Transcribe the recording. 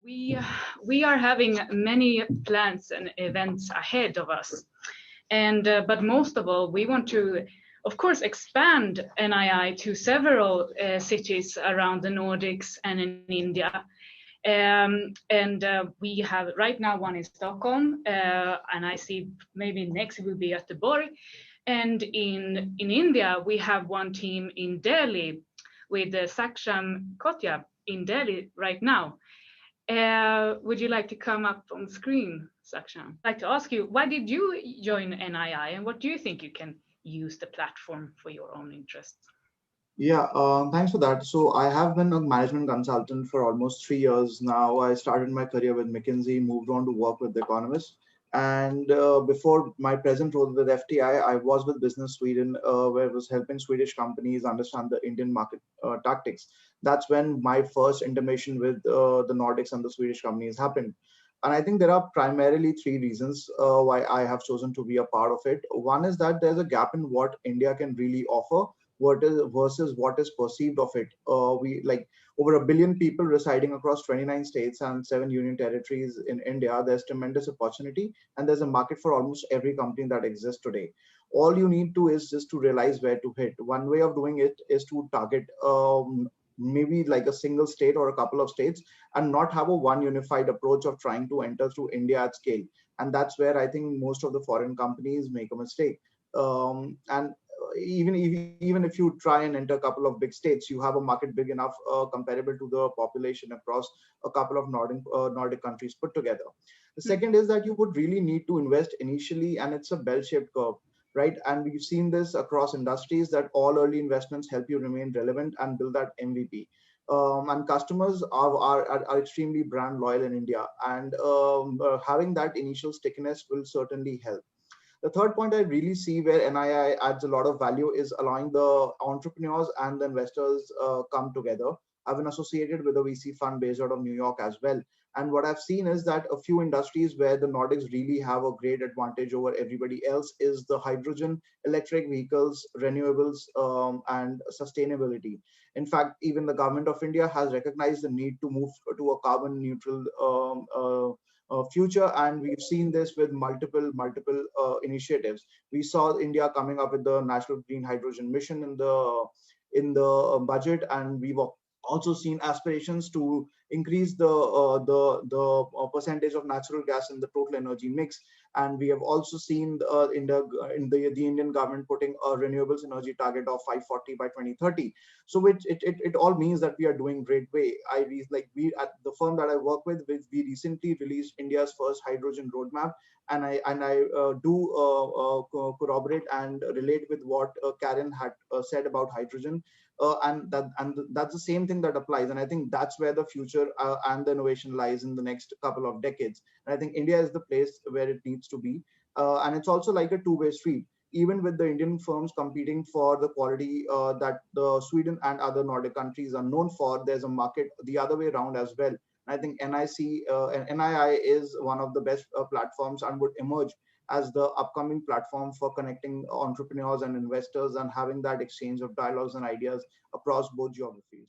We we are having many plans and events ahead of us, and but most of all, we want to, of course, expand NII to several cities around the Nordics and in India. And we have right now one in Stockholm, and I see maybe next will be Göteborg. And in India, we have one team in Delhi with Saksham Kotya in Delhi right now. Would you like to come up on screen, Saksham? I'd like to ask you, why did you join NII, and what do you think you can use the platform for your own interests? Yeah, thanks for that. So I have been a management consultant for almost 3 years now. I started my career with McKinsey, moved on to work with The Economist. And before my present role with FTI, I was with Business Sweden, where I was helping Swedish companies understand the Indian market tactics. That's when my first intimation with the Nordics and the Swedish companies happened. And I think there are primarily three reasons why I have chosen to be a part of it. One is that there's a gap in what India can really offer what is versus what is perceived of it. We like over a billion people residing across 29 states and 7 union territories in India. There's tremendous opportunity, and there's a market for almost every company that exists today. All you need to is just to realize where to hit. One way of doing it is to target maybe like a single state or a couple of states and not have a one unified approach of trying to enter through India at scale. And that's where I think most of the foreign companies make a mistake. And even if you try and enter a couple of big states, you have a market big enough comparable to the population across a couple of Nordic countries put together. The second is that you would really need to invest initially, and it's a bell-shaped curve, right? And we've seen this across industries that all early investments help you remain relevant and build that MVP. And customers are extremely brand loyal in India, and having that initial stickiness will certainly help. The third point I really see where NII adds a lot of value is allowing the entrepreneurs and the investors come together. I've been associated with a VC fund based out of New York as well. And what I've seen is that a few industries where the Nordics really have a great advantage over everybody else is the hydrogen, electric vehicles, renewables, and sustainability. In fact, even the government of India has recognized the need to move to a carbon neutral future, and we've seen this with multiple initiatives. We saw India coming up with the national green hydrogen mission in the budget, and we've also seen aspirations to increase the percentage of natural gas in the total energy mix. And we have also seen the Indian government putting a renewables energy target of 540 by 2030. So it all means that we are doing great way. We at the firm that I work with, we recently released India's first hydrogen roadmap, and I do corroborate and relate with what Karen had said about hydrogen. And that's the same thing that applies, and I think that's where the future and the innovation lies in the next couple of decades. And I think India is the place where it needs to be, and it's also like a two-way street. Even with the Indian firms competing for the quality that the Sweden and other Nordic countries are known for, there's a market the other way around as well. And I think NII is one of the best platforms and would emerge as the upcoming platform for connecting entrepreneurs and investors and having that exchange of dialogues and ideas across both geographies.